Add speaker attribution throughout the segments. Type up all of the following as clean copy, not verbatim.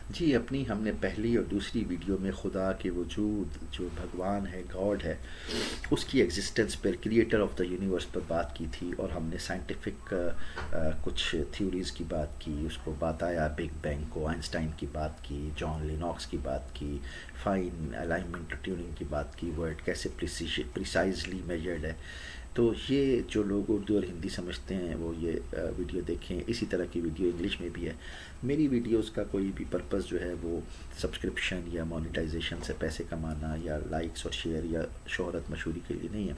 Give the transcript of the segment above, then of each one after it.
Speaker 1: جی، اپنی ہم نے پہلی اور دوسری ویڈیو میں خدا کے وجود، جو بھگوان ہے، گاڈ ہے، اس کی ایگزسٹنس پر، کریٹر آف دا یونیورس پر بات کی تھی، اور ہم نے سائنٹیفک کچھ تھیوریز کی بات کی، اس کو بتایا، بگ بینگ کو، آئنسٹائن کی بات کی، جان لینوکس کی بات کی، فائن الائنمنٹ ٹیوننگ کی بات کی، ورڈ کیسے پریسائزلی میجرڈ ہے۔ تو یہ جو لوگ اردو اور ہندی سمجھتے ہیں وہ یہ ویڈیو دیکھیں، اسی طرح کی ویڈیو انگلش میں بھی ہے۔ میری ویڈیوز کا کوئی بھی پرپس جو ہے وہ سبسکرپشن یا مونیٹائزیشن سے پیسے کمانا یا لائکس اور شیئر یا شہرت مشہوری کے لیے نہیں ہے۔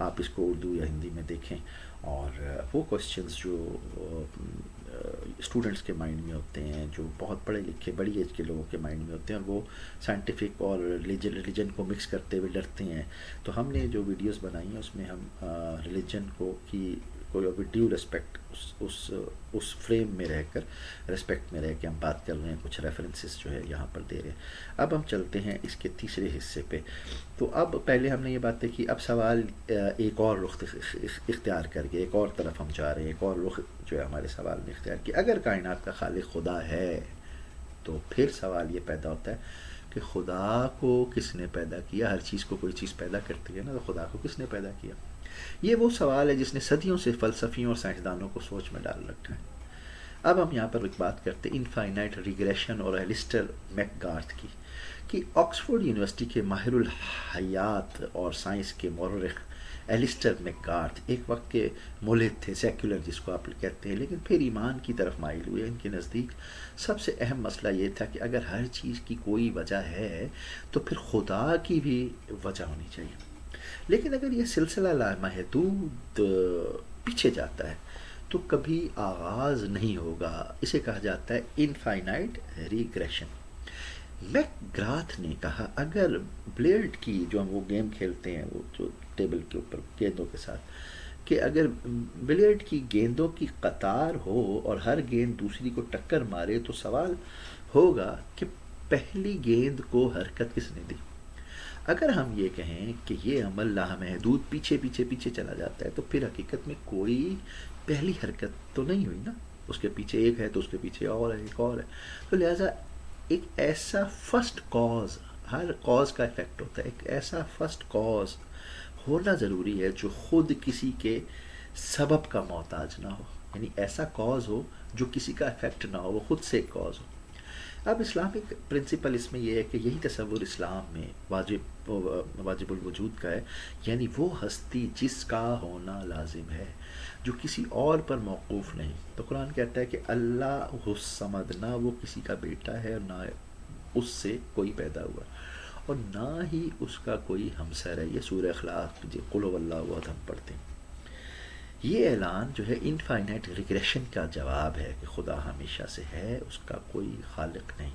Speaker 1: آپ اس کو اردو یا ہندی میں دیکھیں، اور وہ کوشچنس جو اسٹوڈنٹس کے مائنڈ میں ہوتے ہیں، جو بہت پڑھے لکھے بڑی ایج کے لوگوں کے مائنڈ میں ہوتے ہیں، اور وہ سائنٹیفک اور ریلیجن کو مکس کرتے ہوئے ڈرتے ہیں، تو ہم نے جو ویڈیوز بنائی ہیں اس میں ہم ریلیجن کو کی کوئی ود ڈیو ریسپیکٹ اس فریم میں رہ کر، ریسپیکٹ میں رہ کے ہم بات کر رہے ہیں، کچھ ریفرنسز جو ہے یہاں پر دے رہے ہیں۔ اب ہم چلتے ہیں اس کے تیسرے حصے پہ۔ تو اب پہلے ہم نے یہ باتیں کی، اب سوال ایک اور رخ اختیار کر کے ایک اور طرف ہم جا رہے ہیں، ایک اور رخ جو ہے ہمارے سوال نے اختیار کیا۔ اگر کائنات کا خالق خدا ہے تو پھر سوال یہ پیدا ہوتا ہے کہ خدا کو کس نے پیدا کیا؟ ہر چیز کو کوئی چیز پیدا کرتی ہے نا، تو خدا کو کس نے پیدا کیا؟ یہ وہ سوال ہے جس نے صدیوں سے فلسفیوں اور سائنسدانوں کو سوچ میں ڈال رکھا ہے۔ اب ہم یہاں پر ایک بات کرتے ہیں انفائنائٹ ریگریشن اور ایلسٹر میک گارتھ کی، کہ آکسفورڈ یونیورسٹی کے ماہر الحیات اور سائنس کے مورخ ایلسٹر میک گارتھ ایک وقت کے ملحد تھے، سیکولر جس کو آپ کہتے ہیں، لیکن پھر ایمان کی طرف مائل ہوئے۔ ان کے نزدیک سب سے اہم مسئلہ یہ تھا کہ اگر ہر چیز کی کوئی وجہ ہے تو پھر خدا کی بھی وجہ ہونی چاہیے، لیکن اگر یہ سلسلہ لامحدود پیچھے جاتا ہے تو کبھی آغاز نہیں ہوگا۔ اسے کہا جاتا ہے انفائنائٹ ریگریشن۔ میک گراتھ نے کہا اگر بلیڈ کی، جو ہم وہ گیم کھیلتے ہیں وہ جو ٹیبل کے اوپر گیندوں کے ساتھ، کہ اگر بلیڈ کی گیندوں کی قطار ہو اور ہر گیند دوسری کو ٹکر مارے تو سوال ہوگا کہ پہلی گیند کو حرکت کس نے دی؟ اگر ہم یہ کہیں کہ یہ عمل لامحدود پیچھے پیچھے پیچھے چلا جاتا ہے تو پھر حقیقت میں کوئی پہلی حرکت تو نہیں ہوئی نا، اس کے پیچھے ایک ہے تو اس کے پیچھے اور ہے، ایک اور ہے۔ تو لہٰذا ایک ایسا فرسٹ کاز، ہر کاز کا افیکٹ ہوتا ہے، ایک ایسا فرسٹ کاز ہونا ضروری ہے جو خود کسی کے سبب کا محتاج نہ ہو، یعنی ایسا کاز ہو جو کسی کا افیکٹ نہ ہو، وہ خود سے ایک کاز ہو۔ اب اسلامک پرنسپل اس میں یہ ہے کہ یہی تصور اسلام میں واجب الوجود کا ہے، یعنی وہ ہستی جس کا ہونا لازم ہے، جو کسی اور پر موقوف نہیں۔ تو قرآن کہتا ہے کہ اللہ الصمد، نہ وہ کسی کا بیٹا ہے، نہ اس سے کوئی پیدا ہوا، اور نہ ہی اس کا کوئی ہمسر ہے۔ یہ سورہ اخلاق جو قل هو اللہ احد ہم پڑھتے ہیں۔ یہ اعلان جو ہے انفائنائٹ ریگریشن کا جواب ہے کہ خدا ہمیشہ سے ہے، اس کا کوئی خالق نہیں۔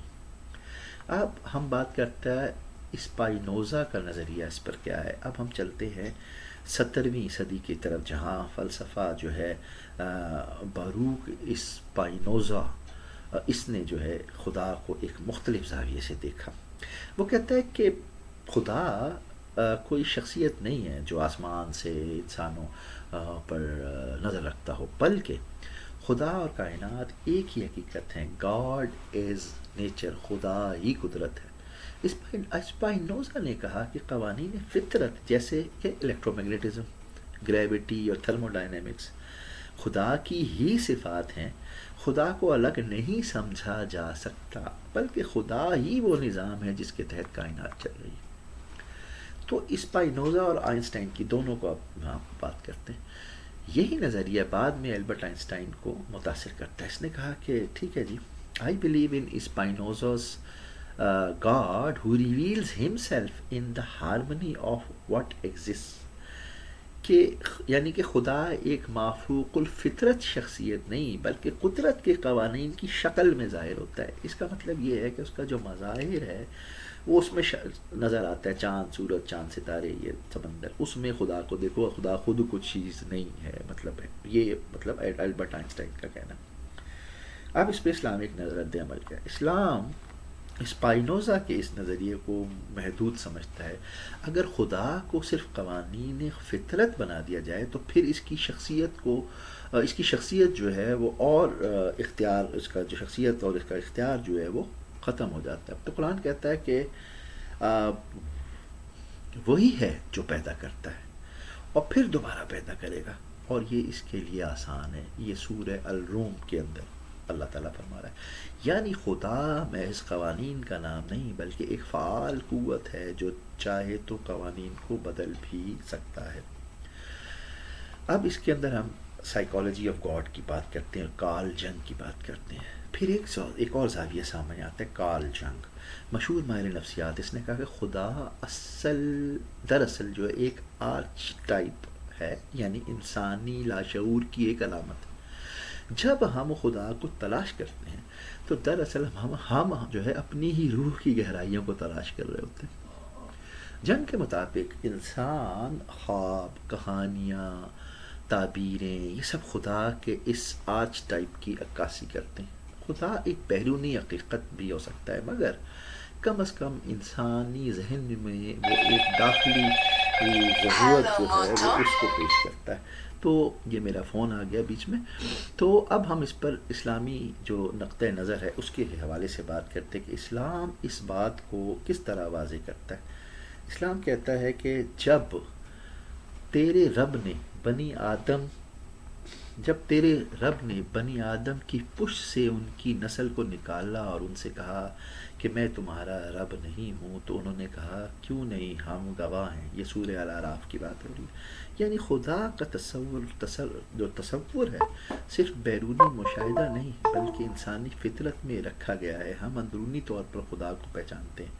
Speaker 1: اب ہم بات کرتے ہیں اسپائنوزا کا نظریہ اس پر کیا ہے۔ اب ہم چلتے ہیں 17ویں صدی کی طرف، جہاں فلسفہ جو ہے باروک اسپائنوزا، اس نے جو ہے خدا کو ایک مختلف زاویے سے دیکھا۔ وہ کہتا ہے کہ خدا کوئی شخصیت نہیں ہے جو آسمان سے انسانوں پر نظر رکھتا ہو، بلکہ خدا اور کائنات ایک ہی حقیقت ہیں۔ گاڈ از نیچر، خدا ہی قدرت ہے۔ اسپائنوزا نے کہا کہ قوانین فطرت جیسے کہ الیکٹرو میگنیٹزم، گریویٹی اور تھرمو ڈائنامکس خدا کی ہی صفات ہیں۔ خدا کو الگ نہیں سمجھا جا سکتا، بلکہ خدا ہی وہ نظام ہے جس کے تحت کائنات چل رہی ہے۔ تو اسپائنوزا اور آئنسٹائن کی دونوں کو اب ہم بات کرتے ہیں۔ یہی نظریہ بعد میں البرٹ آئنسٹائن کو متاثر کرتا ہے۔ اس نے کہا کہ ٹھیک ہے جی، I believe in Spinoza's God who reveals himself in the harmony of what exist, کہ یعنی کہ خدا ایک مافوق الفطرت شخصیت نہیں بلکہ قدرت کے قوانین کی شکل میں ظاہر ہوتا ہے۔ اس کا مطلب یہ ہے کہ اس کا جو مظاہر ہے وہ اس میں نظر آتا ہے، چاند، سورج، چاند، ستارے، یہ سمندر، اس میں خدا کو دیکھو، خدا خود کچھ چیز نہیں ہے، مطلب ہے یہ، مطلب البرٹ آئنسٹائن کا کہنا۔ اب اس پہ اسلام ایک رد عمل کیا۔ اسلام اسپائنوزا کے اس نظریے کو محدود سمجھتا ہے۔ اگر خدا کو صرف قوانین فطرت بنا دیا جائے تو پھر اس کی شخصیت جو ہے وہ اور اختیار، اس کا جو شخصیت اور اس کا اختیار جو ہے وہ ختم ہو جاتا ہے. تو قرآن کہتا ہے کہ وہی ہے جو پیدا کرتا ہے اور پھر دوبارہ پیدا کرے گا، اور یہ اس کے لیے آسان ہے. یہ سورہ الروم کے اندر اللہ تعالیٰ فرما رہا ہے. یعنی خدا محض قوانین کا نام نہیں بلکہ ایک فعال قوت ہے جو چاہے تو قوانین کو بدل بھی سکتا ہے. اب اس کے اندر ہم سائیکالوجی آف گاڈ کی بات کرتے ہیں، کارل جنگ کی بات کرتے ہیں. پھر ایک اور زاویہ سامنے آتا ہے، کارل جنگ مشہور ماہر نفسیات. اس نے کہا کہ خدا دراصل جو ہے ایک آرچ ٹائپ ہے، یعنی انسانی لاشعور کی ایک علامت ہے. جب ہم خدا کو تلاش کرتے ہیں تو دراصل ہم جو ہے اپنی ہی روح کی گہرائیوں کو تلاش کر رہے ہوتے ہیں. جنگ کے مطابق انسان خواب، کہانیاں، تعبیریں، یہ سب خدا کے اس آرچ ٹائپ کی عکاسی کرتے ہیں. خدا ایک بیرونی حقیقت بھی ہو سکتا ہے، مگر کم از کم انسانی ذہن میں وہ ایک داخلی ضرورت جو ہے وہ اس کو پیش کرتا ہے. تو یہ میرا فون آ گیا بیچ میں. تو اب ہم اس پر اسلامی جو نقطہ نظر ہے اس کے حوالے سے بات کرتے ہیں کہ اسلام اس بات کو کس طرح واضح کرتا ہے. اسلام کہتا ہے کہ جب تیرے رب نے بنی آدم کی پشت سے ان کی نسل کو نکالا اور ان سے کہا کہ میں تمہارا رب نہیں ہوں، تو انہوں نے کہا کیوں نہیں، ہم گواہ ہیں. یہ سورہ الاعراف کی بات ہو رہی ہے. یعنی خدا کا تصور ہے صرف بیرونی مشاہدہ نہیں بلکہ انسانی فطرت میں رکھا گیا ہے. ہم اندرونی طور پر خدا کو پہچانتے ہیں.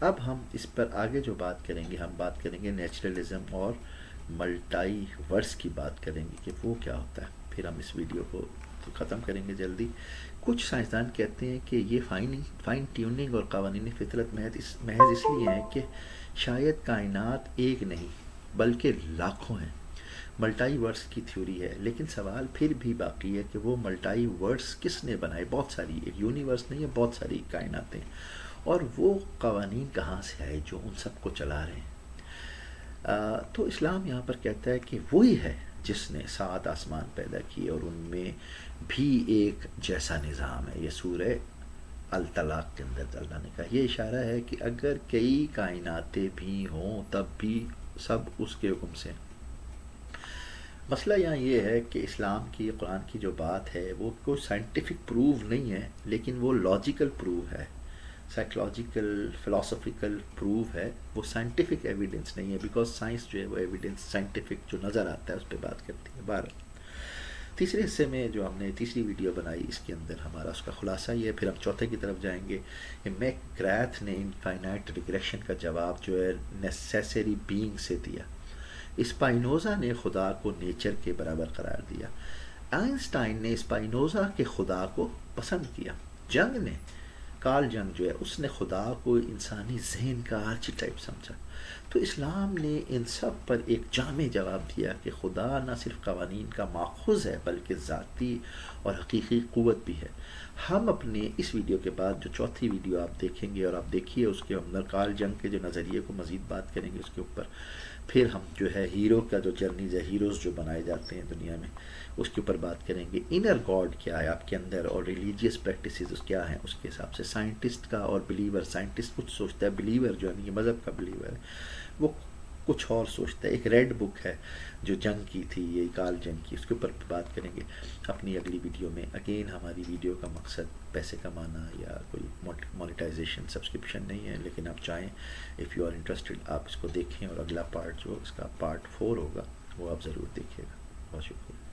Speaker 1: اب ہم اس پر آگے جو بات کریں گے، ہم بات کریں گے نیچرلزم اور ملٹائی ورس کی بات کریں گے کہ وہ کیا ہوتا ہے. پھر ہم اس ویڈیو کو ختم کریں گے جلدی. کچھ سائنسدان کہتے ہیں کہ یہ فائن ٹیوننگ اور قوانین فطرت محض اس لیے ہیں کہ شاید کائنات ایک نہیں بلکہ لاکھوں ہیں. ملٹائی ورس کی تھیوری ہے، لیکن سوال پھر بھی باقی ہے کہ وہ ملٹائی ورس کس نے بنائے. بہت ساری، ایک یونیورس نہیں ہے، بہت ساری کائناتیں، اور وہ قوانین کہاں سے آئے جو ان سب کو چلا رہے ہیں. تو اسلام یہاں پر کہتا ہے کہ وہی ہے جس نے 7 آسمان پیدا کیے اور ان میں بھی ایک جیسا نظام ہے. یہ سورہ الطلاق کے اندر اللہ نے کہا. یہ اشارہ ہے کہ اگر کئی کائناتیں بھی ہوں تب بھی سب اس کے حکم سے. مسئلہ یہاں یہ ہے کہ اسلام کی، قرآن کی جو بات ہے وہ کوئی سائنٹیفک پروف نہیں ہے، لیکن وہ لاجیکل پروف ہے، سائیکلوجیکل فلاسفیکل پروف ہے. وہ سائنٹیفک ایویڈنس نہیں ہے، بیکاز سائنس جو ہے وہ ایویڈنس سائنٹیفک جو نظر آتا ہے اس پہ بات کرتی ہے. بہرحال تیسرے حصے میں جو ہم نے تیسری ویڈیو بنائی، اس کے اندر ہمارا اس کا خلاصہ یہ ہے. پھر ہم چوتھے کی طرف جائیں گے کہ میک گریتھ نے انفائنائٹ ریگریشن کا جواب جو ہے نیسیسری بینگ سے دیا. اسپائنوزا نے خدا کو نیچر کے برابر قرار دیا. آئنسٹائن نے اسپائنوزا کے خدا کو پسند کیا. کارل جنگ جو ہے اس نے خدا کو انسانی ذہن کا آرچی ٹائپ سمجھا. تو اسلام نے ان سب پر ایک جامع جواب دیا کہ خدا نہ صرف قوانین کا ماخوذ ہے بلکہ ذاتی اور حقیقی قوت بھی ہے. ہم اپنے اس ویڈیو کے بعد جو چوتھی ویڈیو آپ دیکھیں گے، اور آپ دیکھیے اس کے اندر کارل جنگ کے جو نظریے کو مزید بات کریں گے اس کے اوپر. پھر ہم جو ہے ہیرو کا جو جرنیز ہے، ہیروز جو بنائے جاتے ہیں دنیا میں، اس کے اوپر بات کریں گے. انر گاڈ کیا ہے آپ کے اندر، اور ریلیجیس پریکٹسز کیا ہیں اس کے حساب سے. سائنٹسٹ کا اور بلیور، سائنٹسٹ کچھ سوچتا ہے، بلیور جو ہے یہ مذہب کا بلیور ہے وہ کچھ اور سوچتا ہے. ایک ریڈ بک ہے جو جنگ کی تھی، یہ کارل جنگ کی، اس کے اوپر بات کریں گے اپنی اگلی ویڈیو میں. اگین ہماری ویڈیو کا مقصد پیسے کمانا یا کوئی مونیٹائزیشن سبسکرپشن نہیں ہے، لیکن آپ چاہیں اف یو آر انٹرسٹڈ آپ اس کو دیکھیں، اور اگلا پارٹ جو اس کا پارٹ 4 ہوگا وہ آپ ضرور دیکھیے گا. بہت شکریہ.